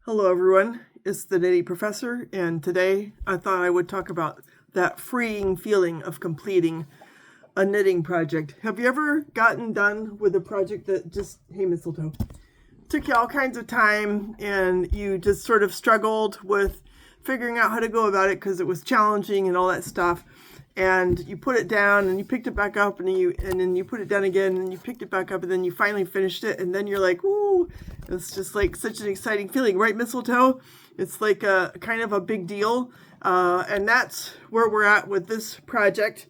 Hello everyone, it's the Knitty Professor, and today I thought I would talk about that freeing feeling of completing a knitting project. Have you ever gotten done with a project that just, hey mistletoe, took you all kinds of time and you just sort of struggled with figuring out how to go about it because it was challenging and all that stuff, and you put it down and you picked it back up and then you put it down again and you picked it back up and then you finally finished it, and then you're like, ooh, it's just like such an exciting feeling, right, mistletoe? It's like a kind of a big deal, and that's where we're at with this project.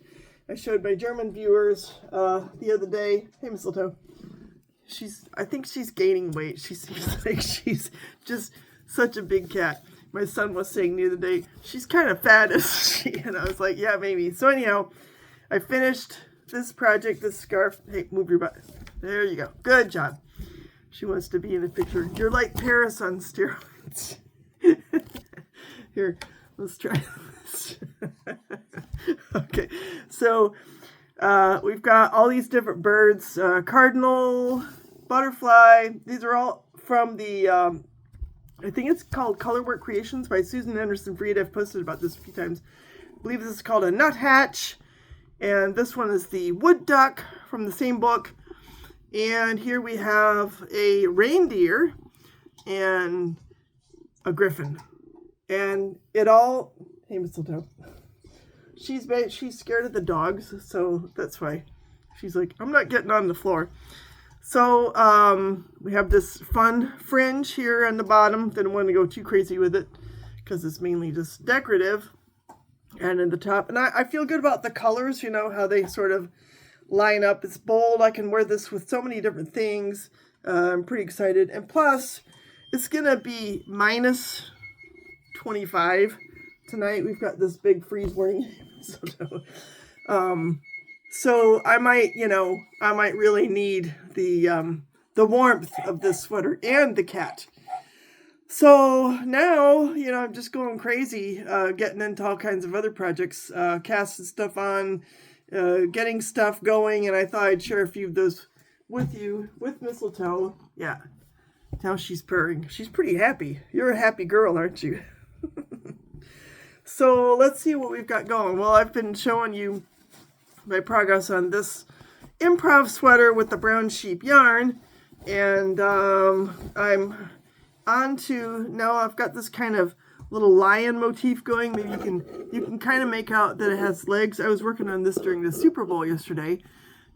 I showed my German viewers the other day. Hey mistletoe. I think she's gaining weight. She seems like she's just such a big cat. My son was saying the other day, she's kind of fat, isn't she? And I was like, yeah, maybe. So anyhow, I finished this project, this scarf. Hey, move your butt. There you go. Good job. She wants to be in the picture. You're like Paris on steroids. Here, let's try this. Okay, so we've got all these different birds. Cardinal, butterfly. These are all from the... I think it's called Colorwork Creations by Susan Anderson Freed. I've posted about this a few times. I believe this is called a nuthatch. And this one is the wood duck from the same book. And here we have a reindeer and a griffin. And it all... Hey, mistletoe. She's scared of the dogs, so that's why. She's like, I'm not getting on the floor. So we have this fun fringe here on the bottom. Didn't want to go too crazy with it because it's mainly just decorative. And in the top, and I feel good about the colors, you know, how they sort of line up. It's bold. I can wear this with so many different things. I'm pretty excited. And plus, it's going to be minus 25 tonight. We've got this big freeze warning. So I might really need the warmth of this sweater and the cat. So now, I'm just going crazy, getting into all kinds of other projects, casting stuff on, getting stuff going, and I thought I'd share a few of those with you, with mistletoe. Yeah, now she's purring. She's pretty happy. You're a happy girl, aren't you? So let's see what we've got going. Well, I've been showing you my progress on this improv sweater with the brown sheep yarn, and I'm on to now. I've got this kind of little lion motif going. Maybe you can kind of make out that it has legs. I was working on this during the Super Bowl yesterday,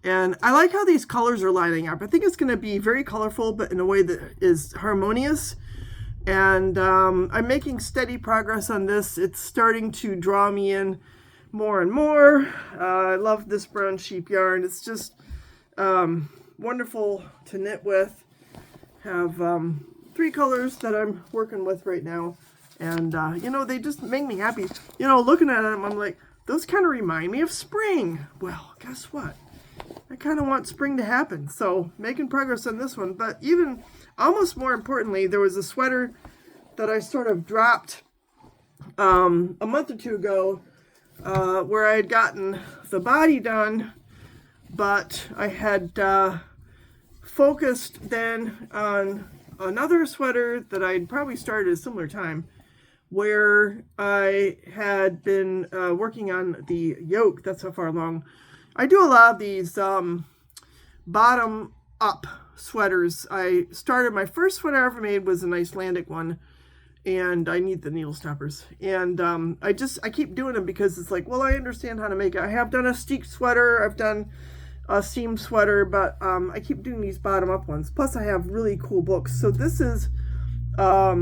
and I like how these colors are lining up. I think it's going to be very colorful, but in a way that is harmonious. And I'm making steady progress on this. It's starting to draw me in more and more. I love this brown sheep yarn. It's just wonderful to knit with. Have 3 colors that I'm working with right now, and they just make me happy. Looking at them, I'm like, those kind of remind me of spring. Well, guess what? I kind of want spring to happen, so making progress on this one. But even almost more importantly, there was a sweater that I sort of dropped a month or two ago, where I had gotten the body done, but I had focused then on another sweater that I'd probably started at a similar time, where I had been working on the yoke. That's how far along. I do a lot of these bottom up sweaters. I started, my first sweater I ever made was an Icelandic one, and I need the needle stoppers, and I keep doing them because it's like, well, I understand how to make it. I have done a steek sweater, I've done a seam sweater, but I keep doing these bottom up ones. Plus I have really cool books. So this is I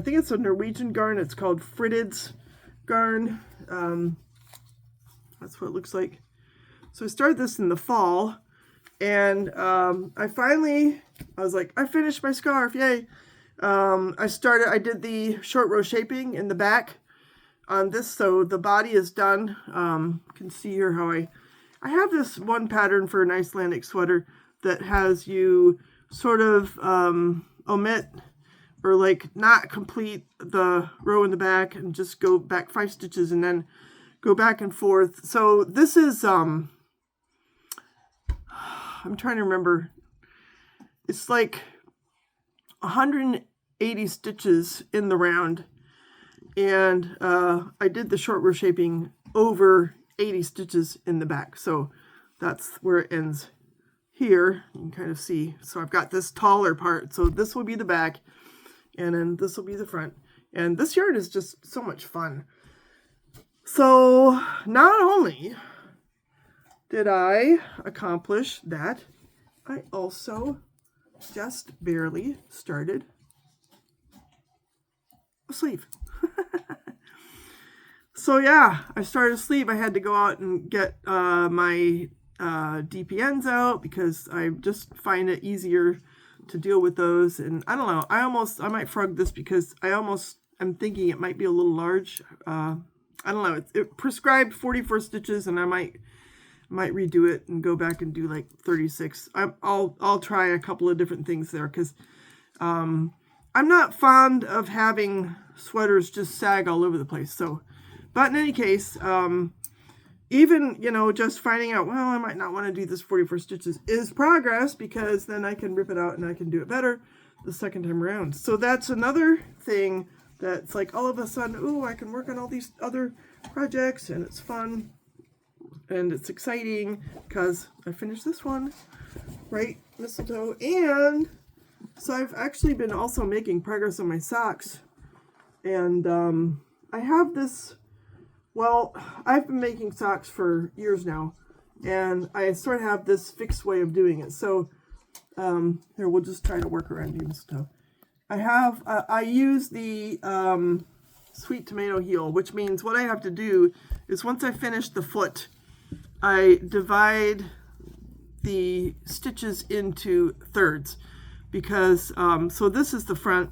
think it's a Norwegian garn. It's called Fritted's garn. That's what it looks like. So I started this in the fall, and I was like, I finished my scarf, yay. I did the short row shaping in the back on this, so the body is done. You can see here how I have this one pattern for an Icelandic sweater that has you sort of omit or like not complete the row in the back and just go back 5 stitches and then go back and forth. So this is I'm trying to remember. It's like 180 80 stitches in the round, and I did the short row shaping over 80 stitches in the back. So that's where it ends here. You can kind of see. So I've got this taller part. So this will be the back, and then this will be the front. And this yarn is just so much fun. So not only did I accomplish that, I also just barely started a sleeve. So yeah, I started a sleeve. I had to go out and get my DPNs out because I just find it easier to deal with those. And I don't know, I might frog this because I'm thinking it might be a little large. I don't know, it prescribed 44 stitches, and I might redo it and go back and do like 36. I'll try a couple of different things there, because I'm not fond of having sweaters just sag all over the place. So, but in any case, even, you know, just finding out, well, I might not want to do this 44 stitches is progress, because then I can rip it out and I can do it better the second time around. So that's another thing that's like all of a sudden, ooh, I can work on all these other projects, and it's fun and it's exciting because I finished this one, right? Mistletoe. And so I've actually been also making progress on my socks, and I have this. Well, I've been making socks for years now, and I sort of have this fixed way of doing it. So here, we'll just try to work around you, Mistletoe. I use the sweet tomato heel, which means what I have to do is once I finish the foot, I divide the stitches into thirds, because so this is the front,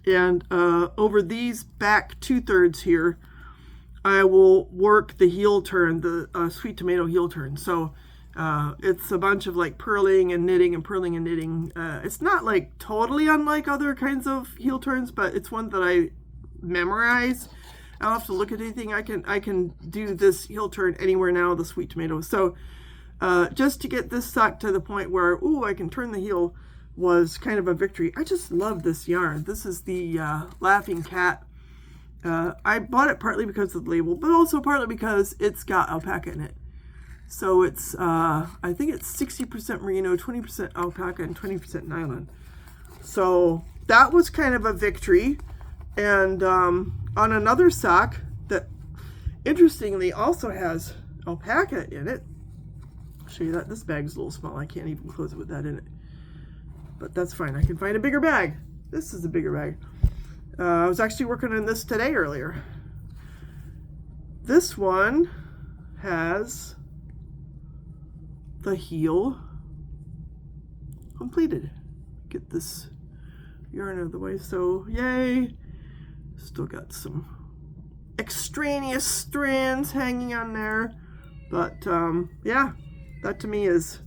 and over these back 2/3 here, I will work the heel turn, the sweet tomato heel turn. So it's a bunch of like purling and knitting and purling and knitting. It's not like totally unlike other kinds of heel turns, but it's one that I memorize. I don't have to look at anything. I can do this heel turn anywhere now, the sweet tomato. So just to get this sock to the point where, ooh, I can turn the heel was kind of a victory. I just love this yarn. This is the Laughing Cat. I bought it partly because of the label, but also partly because it's got alpaca in it. So it's, I think it's 60% merino, 20% alpaca, and 20% nylon. So that was kind of a victory. And on another sock that interestingly also has alpaca in it, I'll show you that. This bag's a little small. I can't even close it with that in it. But that's fine. I can find a bigger bag. This is a bigger bag. I was actually working on this today earlier. This one has the heel completed. Get this yarn out of the way. So yay. Still got some extraneous strands hanging on there. But yeah, that to me is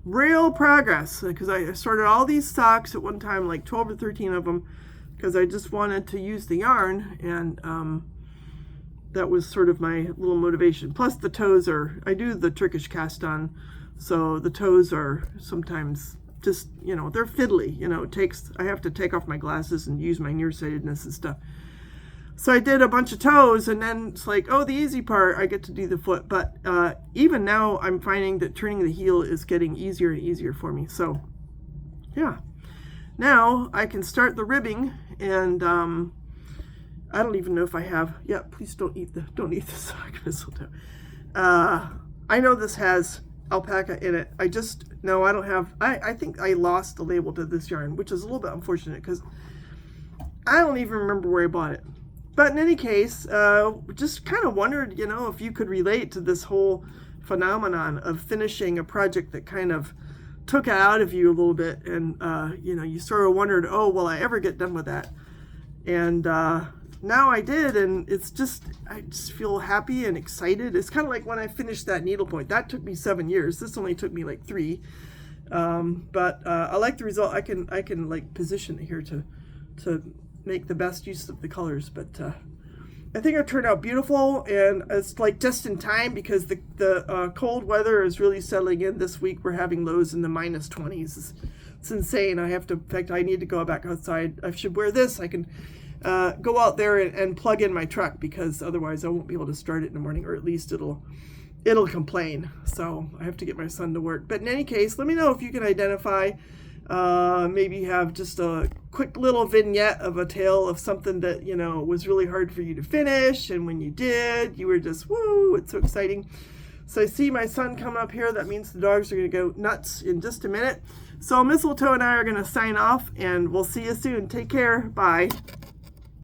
real progress, because I started all these socks at one time, like 12 or 13 of them, because I just wanted to use the yarn, and that was sort of my little motivation. Plus the toes are, I do the Turkish cast on, so the toes are sometimes just, you know, they're fiddly, you know, I have to take off my glasses and use my nearsightedness and stuff. So I did a bunch of toes, and then it's like, oh, the easy part, I get to do the foot. But even now I'm finding that turning the heel is getting easier and easier for me. So yeah, now I can start the ribbing, and I don't even know if I have, yeah, please don't eat the sock, Mistletoe. I know this has alpaca in it. I don't have, I think I lost the label to this yarn, which is a little bit unfortunate, because I don't even remember where I bought it. But in any case, just kind of wondered, you know, if you could relate to this whole phenomenon of finishing a project that kind of took it out of you a little bit, and you know, you sort of wondered, oh, will I ever get done with that? And now I did, and it's just, I just feel happy and excited. It's kind of like when I finished that needlepoint. That took me 7 years. This only took me like 3. But I like the result. I can like position it here to make the best use of the colors. But I think it turned out beautiful, and it's like just in time, because the cold weather is really settling in this week. We're having lows in the -20s. It's It's insane. I have to, in fact, I need to go back outside. I should wear this. I can go out there and plug in my truck, because otherwise I won't be able to start it in the morning, or at least it'll complain. So I have to get my son to work. But in any case, let me know if you can identify, maybe have just a quick little vignette of a tale of something that, you know, was really hard for you to finish, and when you did, you were just, woo, it's so exciting. So I see my son coming up here. That means the dogs are going to go nuts in just a minute. So Mistletoe and I are going to sign off, and we'll see you soon. Take care. Bye.